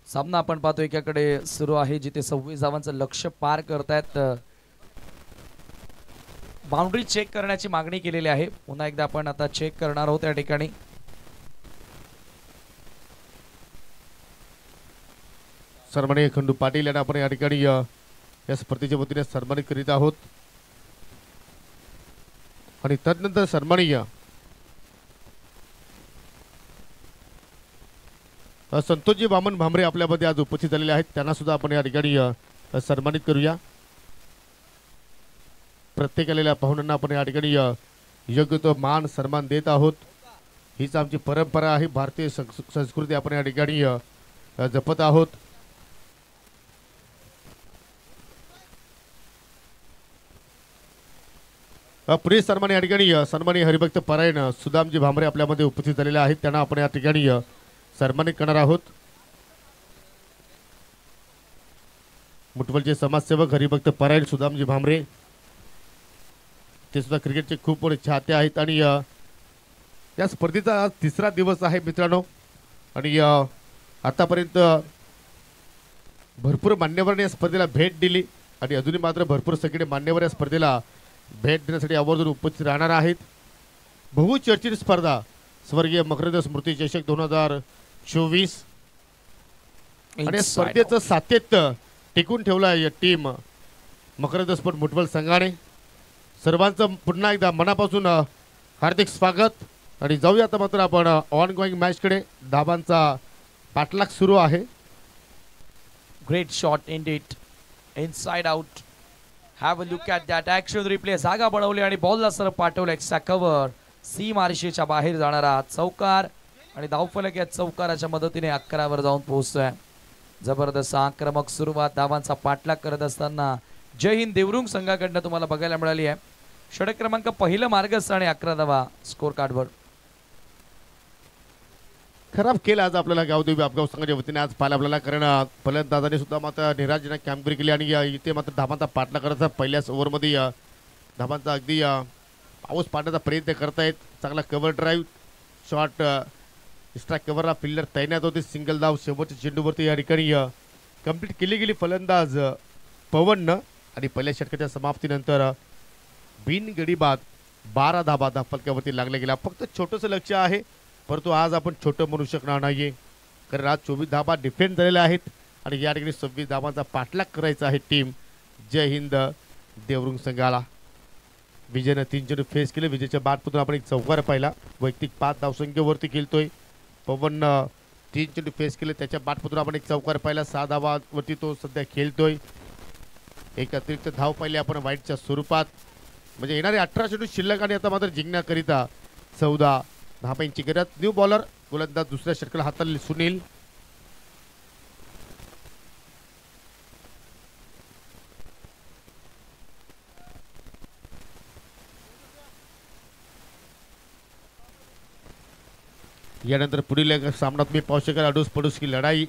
सामना आपण पाहतो एकाकडे सुरू आहे जिथे 26 धावांचं लक्ष्य पार करतायत बाउंड्री चेक करण्याची मागणी केलेली आहे. पुन्हा एकदा आपण आता चेक करणार आहोत या ठिकाणी. सन्माननीय खंडू पाटील यांना आपण या ठिकाणी या स्पर्धेच्या वतीने सन्मानित करीत आहोत. आणि तदनंतर सन्माननीय संतोषजी वामन भामरे आपल्यामध्ये आज उपस्थित झालेले आहेत. त्यांना सुद्धा आपण या ठिकाणी सन्मानित करूया. प्रत्येक आलेल्या पाहुण्यांना आपण या ठिकाणी योग्य तो मान सन्मान देत आहोत. हीच आमची परंपरा आहे. भारतीय संस्कृती आपण या ठिकाणी जपत आहोत. पुढील सन्मान या ठिकाणी सन्माननीय हरिभक्त पारायण सुदामजी भामरे आपल्यामध्ये उपस्थित झालेले आहेत. त्यांना आपण या ठिकाणी सन्मानित करणार आहोत. मुठवलचे समाजसेवक हरिभक्त पारायण सुदामजी भामरे ते सुद्धा क्रिकेटचे खूप मोठे चाहते आहेत. आणि या स्पर्धेचा आज तिसरा दिवस आहे मित्रांनो. आणि आतापर्यंत भरपूर मान्यवरांनी या स्पर्धेला भेट दिली आणि अजूनही मात्र भरपूर सगळे मान्यवर या स्पर्धेला भेट देण्यासाठी आवर्जून उपस्थित राहणार आहेत. बहुचर्चित स्पर्धा स्वर्गीय मकरंद स्मृती चषक 2024 आणि स्पर्धेचं सातत्य टिकून ठेवलं आहे टीम मकरंद स्पोर्ट मुठवल संघाने. सर्वांचं पुन्हा एकदा मनापासून हार्दिक स्वागत. आणि जाऊया आता मात्र आपण ऑन गोईंग मॅचकडे. धाबांचा पाठलाग सुरू आहे. Great shot Indeed, inside out. Have a look at that action replay. जागा बनवली आणि बॉलला सर पाठवलं. एक्स्ट्रा कव्हर, सीमारेषेच्या बाहेर जाणारा चौकार आणि धावफलक या चौकाराच्या मदतीने 11 वर जाऊन पोहोचतोय. जबरदस्त आक्रमक सुरुवात धावांचा पाठलाग करत असताना जय हिंद देवरुंग संघाकडनं तुम्हाला बघायला मिळाली आहे. षटक क्रमांक पहिलं मार्गस्थ आणि 11 धावा स्कोर कार्डवर. खराब केलं आज आपल्याला गावदेवी आपगाव संघाच्या वतीने आज पाहायला आपल्याला. कारण फलंदाजाने सुद्धा मात्र निराशजनक कामगिरी केली आणि इथे मात्र धाबांचा पाठलाग करत पहिल्याच ओव्हरमध्ये धाबांचा अगदी पाऊस पाडण्याचा प्रयत्न करतायत. चांगला कव्हर ड्राईव्ह शॉट, एक्स्ट्रा कव्हरला फिल्डर तैनात होते. सिंगल धाव शेवटच्या चेंडूवरती या ठिकाणी कंप्लीट केली गेली फलंदाज पवननं. आणि पहिल्या षटकाच्या समाप्तीनंतर बिनगडी बाद 12 धाबा धावफलकावरती लागल्या गेल्या. फक्त छोटंसं लक्ष आहे परंतु आज आपण छोटं म्हणू शकणार नाहीये. कारण आज 24 धाबा डिफेंड झालेल्या आहेत आणि या ठिकाणी 26 धाबांचा पाठलाग करायचा आहे टीम जय हिंद देवरुंग संघाला. विजयनं 3 चेंडू फेस केले. विजयच्या बाटमधून आपण एक चौकार पाहिला. वैयक्तिक 5 धावसंख्येवरती खेळतोय. पवननं 3 चेंडू फेस केले. त्याच्या बाटमधून आपण एक चौकार पाहिला. 6 धावावरती तो सध्या खेळतोय. एक अतिरिक्त धाव पाहिली आपण वाईटच्या स्वरूपात. म्हणजे येणारे 18 चेंडू शिल्लक आणि आता मात्र जिंकण्याकरिता 14 धाबांची गरज. न्यू बॉलर गोलंदाज दुसऱ्या षटकाला हाताळले सुनील. यानंतर पुढील एक सामना तुम्ही पाहू शकाल. अडूस पडूस की लढाई.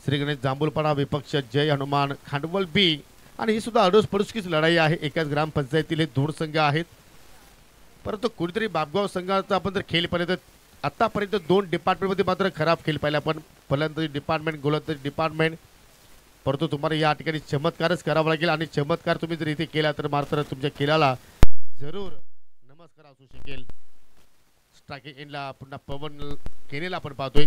श्री गणेश जांभूलपाडा विपक्ष जय हनुमान खांडवल बी. आणि ही सुद्धा अडूस पडूसकीच लढाई आहे. एकाच ग्रामपंचायतीले 2 संघ आहेत. परंतु कुठेतरी बापगाव संघाचा आपण जर खेळ पाहिलं तर आतापर्यंत 2 डिपार्टमेंटमध्ये मात्र खराब खेळ पाहिला आपण. फलंदाजी डिपार्टमेंट, गोलंदाजी डिपार्टमेंट. परंतु तुम्हाला या ठिकाणी चमत्कारच करावा लागेल आणि चमत्कार तुम्ही जर इथे केला तर मात्र तुमच्या खेळाला जरूर नमस्कार असू शकेल. स्ट्रायकिंग एंडला पुन्हा पवन केनेला आपण पाहतोय.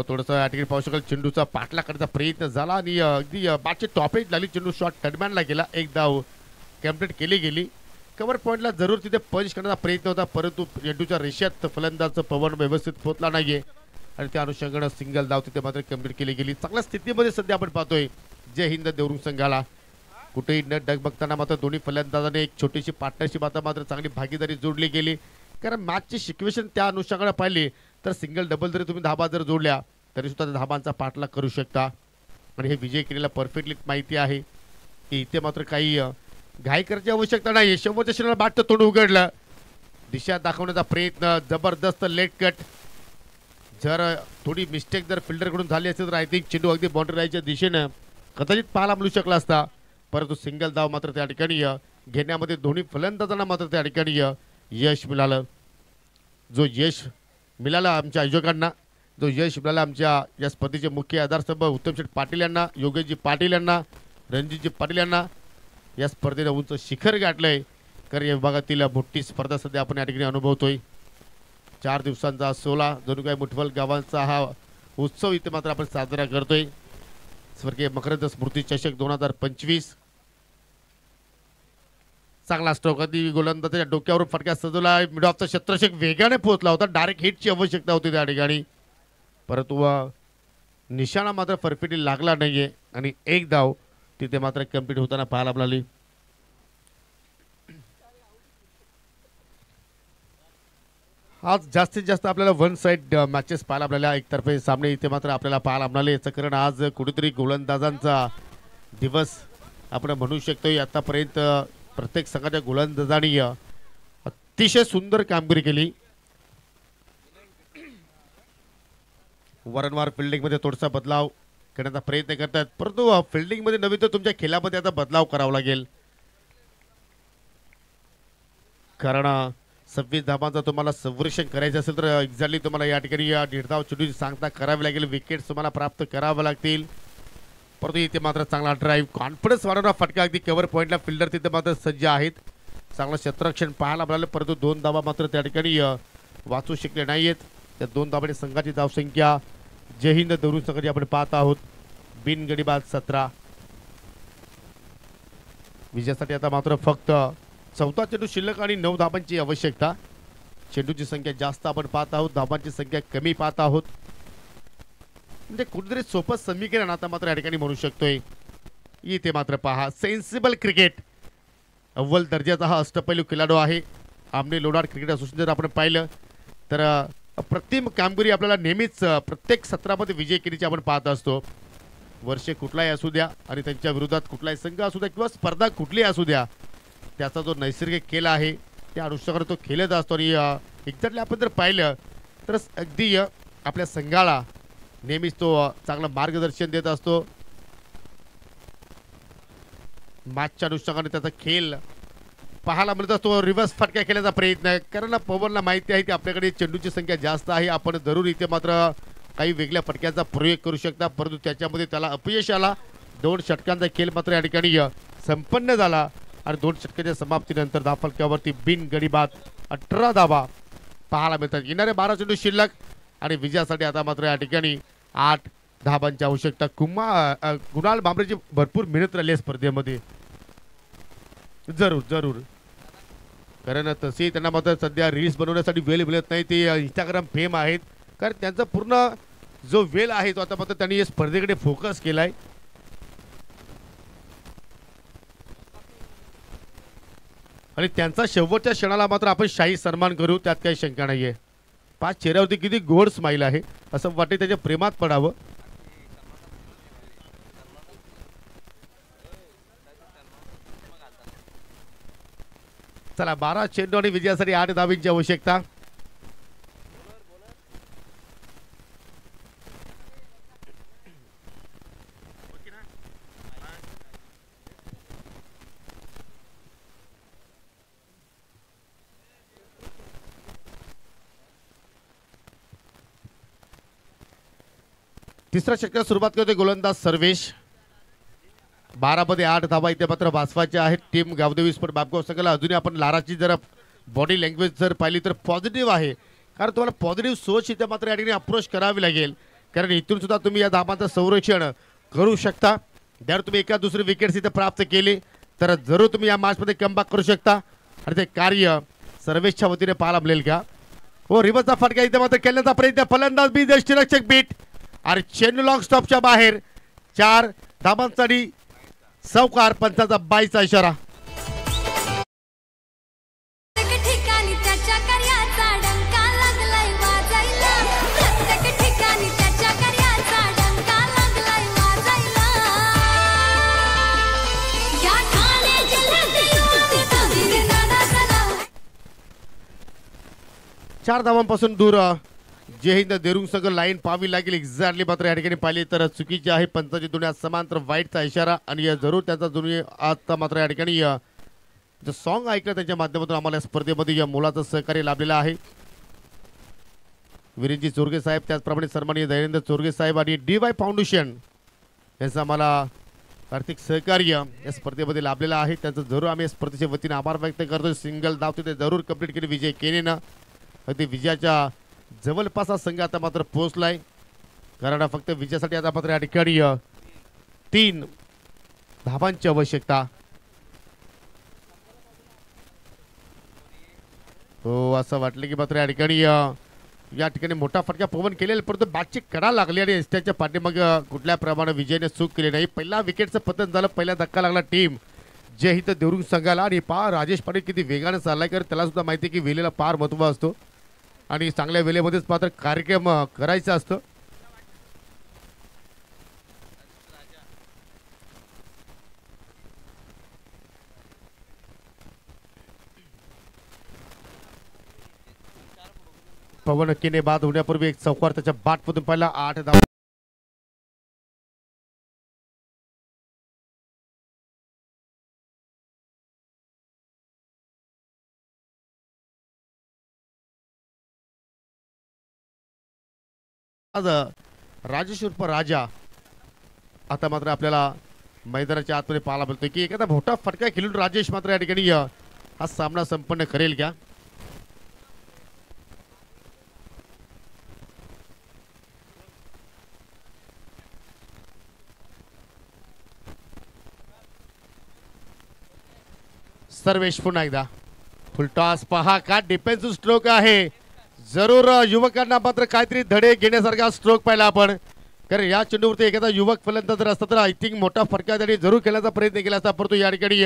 थोडंसं या ठिकाणी पाहू शकाल. चेंडूचा पाठलाग करण्याचा प्रयत्न झाला आणि अगदी बाटची टॉपेज लागली. चेंडू शॉट टडमॅनला गेला. एक धाव कम्प्लीट केली गेली. कव्हर पॉईंटला जरूर तिथे पंच करण्याचा प्रयत्न होता परंतु चेंडूच्या रेषेत फलंदाज पवन व्यवस्थित पोहोचला नाहीये आणि त्या अनुषंगाने सिंगल धाव तिथे मात्र कम्प्लीट केली गेली. चांगल्या स्थितीमध्ये सध्या आपण पाहतोय जय हिंद देवरुंग संघाला. कुठेही न डगबगताना मात्र दोन्ही फलंदाजाने एक छोटीशी पार्टनरशिप आता मात्र चांगली भागीदारी जोडली गेली. कारण मॅचची सिच्युएशन त्या अनुषंगाने पाहिली तर सिंगल डबल जरी तुम्ही धाबा जर जोडल्या तरी सुद्धा धाबांचा पाठलाग करू शकता. आणि हे विजय केलेला परफेक्टली माहिती आहे की इथे मात्र काही घाई करायची आवश्यकता नाही. शेवटच्या क्षणाला बॅटचं तोंड उघडलं. दिशा दाखवण्याचा प्रयत्न. जबरदस्त लेट कट. जर थोडी मिस्टेक जर फिल्डरकडून झाली असेल तर आय थिंक चेंडू अगदी बाउंड्री राईच्या दिशेनं कदाचित पाहायला मिळू शकला असता. परंतु सिंगल धाव मात्र त्या ठिकाणी घेण्यामध्ये दोन्ही फलंदाजांना मात्र त्या ठिकाणी यश मिळालं. जो यश मिळाला आमच्या आयोजकांना, जो यश मिळाला आमच्या या स्पर्धेचे मुख्य आधारस्तंभ उत्तमशेठ पाटील यांना, योगेशजी पाटील यांना, रणजितजी पाटील यांना या स्पर्धेने उंच शिखर गाठलंय. कारण या विभागातील मोठी स्पर्धा सध्या आपण या ठिकाणी अनुभवतोय. 4 दिवसांचा 16 जणू काय मुठवल गावांचा हा उत्सव इथे मात्र आपण साजरा करतोय. स्वर्गीय मकरंद स्मृती चषक 2025. चांगला स्ट्रोक अगदी गोलंदाजाच्या डोक्यावरून फटका सजवला. मिड ऑफचा क्षेत्ररक्षक वेगाने पोहोचला होता. डायरेक्ट हिटची आवश्यकता होती त्या ठिकाणी, परंतु निशाणा मात्र परफेक्टली लागला नाहीये आणि एक धाव तिथे मात्र कंप्लीट होताना पाहायला मिळाली. आज जास्तीत जास्त आपल्याला वन साइड मॅचेस पाहायला मिळाल्या. एकतर्फे सामने इथे मात्र आपल्याला पाहायला मिळाले. याचं कारण आज कुठेतरी गोलंदाजांचा दिवस आपण म्हणू शकतो. आतापर्यंत प्रत्येक संघाच्या गोलंदाजांनी अतिशय सुंदर कामगिरी केली. वारंवार फिल्डिंगमध्ये थोडासा बदलाव करण्याचा प्रयत्न करतात, परंतु फिल्डिंगमध्ये नव्हे तर तुमच्या खेळामध्ये आता बदलाव करावा लागेल. कारण 26 धावांचा तुम्हाला संरक्षण करायचं असेल तर एक्झॅक्टली तुम्हाला या ठिकाणी 1.5 धाव चेंडूची सांगता करावी लागेल. विकेट्स तुम्हाला प्राप्त करावे लागतील. परंतु इथे मात्र चांगला ड्राईव्ह, कॉन्फिडन्स वाढवणारा फटका अगदी कव्हर पॉईंटला फिल्डर तिथे मात्र सज्ज आहेत. चांगलं क्षेत्ररक्षण पाहायला मिळालं, परंतु 2 धावा मात्र त्या ठिकाणी वाचू शकले नाहीयेत. त्या 2 धावांनी संघाची धावसंख्या जय हिंद दरुण संघाची आपण पाहत आहोत. बिनगडीबाद 17. विजयासाठी आता मात्र फक्त 14 चेंडू शिल्लक आणि 9 धावांची आवश्यकता. चेंडूची संख्या जास्त आपण पाहत आहोत, धावांची संख्या कमी पाहत आहोत. म्हणजे कुठेतरी सोपं समीकरण आता मात्र या ठिकाणी म्हणू शकतोय. इथे मात्र पहा, सेन्सिबल क्रिकेट, अव्वल दर्जाचा हा अष्टपैलू खेळाडू आहे. आमने लोडार क्रिकेट असोसिएशन जर आपण पाहिलं तर अप्रतिम कामगिरी आपल्याला नेहमीच प्रत्येक सत्रामध्ये विजय केल्याची आपण पाहत असतो. वर्ष कुठलाही असू द्या आणि त्यांच्या विरोधात कुठलाही संघ असू द्या किंवा स्पर्धा कुठली असू द्या, त्याचा जो नैसर्गिक खेळ आहे त्या अनुषंगाने तो खेळत असतो. आणि एक्झॅक्टली आपण जर पाहिलं तर अगदी आपल्या संघाला नेहमीच तो चांगलं मार्गदर्शन देत असतो. मॅचच्या अनुषंगाने त्याचा खेळ पाहायला मिळत असतो. रिव्हर्स फटका खेळण्याचा प्रयत्न, कारण पवनला माहिती आहे की आपल्याकडे चेंडूची संख्या जास्त आहे, आपण जरूर इथे मात्र काही वेगळ्या फटक्याचा प्रयोग करू शकता. परंतु त्याच्यामध्ये त्याला अपयश आला. 2 षटकांचा खेळ मात्र या ठिकाणी संपन्न झाला आणि 2 षटकाच्या समाप्तीनंतर धावफलकावरती बिनगडीबाद 18 धावा पाहायला मिळतात. येणारे 12 चेंडू शिल्लक आणि विजयासाठी आता मात्र या ठिकाणी 8 धावांची आवश्यकता. कुणाल भांबरेची भरपूर मेहनत राहिली स्पर्धेमध्ये, जरूर कारण तशी त्यांना मात्र सध्या रील्स बनवण्यासाठी वेळ मिळत नाही. ते इंस्टाग्राम फेम आहेत, कारण त्यांचा पूर्ण जो वेळ आहे तो आता मात्र त्यांनी या स्पर्धेकडे फोकस केलाय. आणि त्यांचा शेवटच्या क्षणाला मात्र आपण शाही सन्मान करू, त्यात काही शंका नाहीये. 5 चेहऱ्यावरती किती गोड स्माईल आहे, असं वाटते त्याच्या प्रेमात पडावं. चला, 12 चेंडू आणि विजयासाठी 8 धावांची आवश्यकता. तिसऱ्या षटकाला सुरुवात करतोय गोलंदाज सर्वेश. 12 मध्ये 8 धावा इथे मात्र वाचवायच्या आहेत. टीम गावदेवी स्पोर्ट बापगाव संघाला अजूनही आपण लाराची जर बॉडी लँग्वेज जर पाहिली तर पॉझिटिव्ह आहे, कारण तुम्हाला पॉझिटिव्ह सोच इथे मात्र या ठिकाणी अप्रोच करावी लागेल. कारण इथून सुद्धा तुम्ही या धावांचं संरक्षण करू शकता. जर तुम्ही एका दुसरी विकेट्स इथे प्राप्त केले तर जरूर तुम्ही या मॅचमध्ये कमबॅक करू शकता आणि ते कार्य सर्वेशच्या वतीने पाहायला मिळेल का. हो, रिव्हर्सचा फटका इथे मात्र खेळण्याचा प्रयत्न, फलंदाज बी यष्टीरक्षक बीट आणि चेंडू लॉंग स्टॉपच्या बाहेर. 4 धावांसाठी चौकार, पंचाचा 22चा इशारा. चार धावांपासून दूर जय हिंद देरुंग संघ लाईन पाहावी लागेल. एक्झॅक्टली मात्र या ठिकाणी पाहिली तर चुकीची आहे. पंचाची दुनिया समांतर वाईटचा इशारा आणि जरूर त्यांचा दुनिया आता मात्र या ठिकाणी जे सॉन्ग ऐकलं त्यांच्या माध्यमातून आम्हाला स्पर्धेमध्ये या मुलाचं सहकार्य लाभलेलं आहे. विरेंजी चोरगे साहेब, त्याचप्रमाणे सन्माननीय दयानंद चोरगे साहेब आणि DY फाउंडेशन यांचा आम्हाला आर्थिक सहकार्य या स्पर्धेमध्ये लाभलेलं आहे. त्याचं जरूर आम्ही या स्पर्धेच्या वतीने आभार व्यक्त करतो. सिंगल धाव ते जरूर कंप्लीट केली विजय केनेनं. अगदी विजयाच्या जवळपास हा संघ आता मात्र पोहोचलाय. कारण फक्त विजयासाठी आता मात्र या ठिकाणी 3 धावांची आवश्यकता. हो असं वाटलं की मात्र या ठिकाणी मोठा फटका पवन केलेला, परंतु बॅटची कडा लागली आणि एसटीच्या पाठीमाग कुठल्या प्रमाणे विजयने चूक केली नाही. पहिला विकेटचं पतन झालं, पहिला धक्का लागला टीम जय हिंद देवरुंग संघाला. आणि राजेश पाटील किती वेगाने चाललाय, कारण त्याला सुद्धा माहिती की वेळेला पार महत्व असतो आणि चांगल्या वेळेमध्येच मात्र कार्यक्रम करायचा असतो. पवन केने बाद होण्यापूर्वी एक चौकार त्याच्या बाटमधून पाहिला. 8 धावा. आज राजेश उर्फ राजा आता मात्र आपल्याला मैदानाच्या आतमध्ये पाहायला मिळतोय की एखादा मोठा फटका खेळून राजेश मात्र या ठिकाणी हा सामना संपन्न करेल का. सर्वेश पुन्हा एकदा फुलटॉस पहा का डिफेन्सिव्ह स्ट्रोक आहे. जरूर युवकांना मात्र काहीतरी धडे घेण्यासारखा स्ट्रोक पाहिला आपण, कारण या चेंडूवरती एखादा युवक फलंदाज जर असता तर आय थिंक मोठा फटका त्यांनी जरूर खेळण्याचा प्रयत्न केला असता. परंतु या ठिकाणी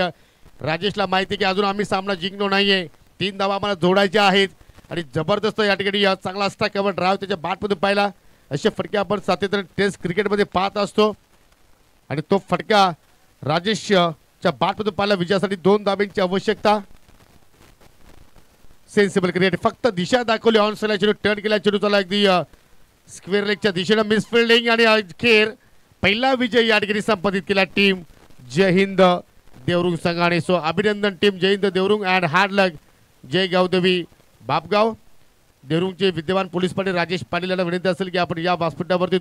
राजेशला माहिती की अजून आम्ही सामना जिंकलो नाहीये, 3 धावा आम्हाला जोडायच्या आहेत आणि जबरदस्त या ठिकाणी चांगला असता कव्हर ड्राईव्ह त्याच्या बॅटमधून पाहिला. असे फटके आपण सातत्याने टेस्ट क्रिकेटमध्ये पाहत असतो आणि तो फटका राजेशच्या बॅटमधून पाहिला. विजयासाठी 2 धाब्यांची आवश्यकता. सेन्सिबल क्रिकेट फक्त दिशा दाखवली. ऑन साइड चेंडू टर्न केला, चेंडू चला अगदी स्क्वेअर लेगच्या दिशेने मिस फिल्डिंग आणि अखेर पहिला विजय या ठिकाणी संपादित केला टीम जय हिंद देवरुंग संघाने. सो अभिनंदन team Jai Hind Devrung and hard luck Jai Gavdevi Bapgaon. देवरुंगचे विद्यमान पोलीस पाटील राजेश पाटील यांना विनंती असेल की आपण या व्यासपीठावरती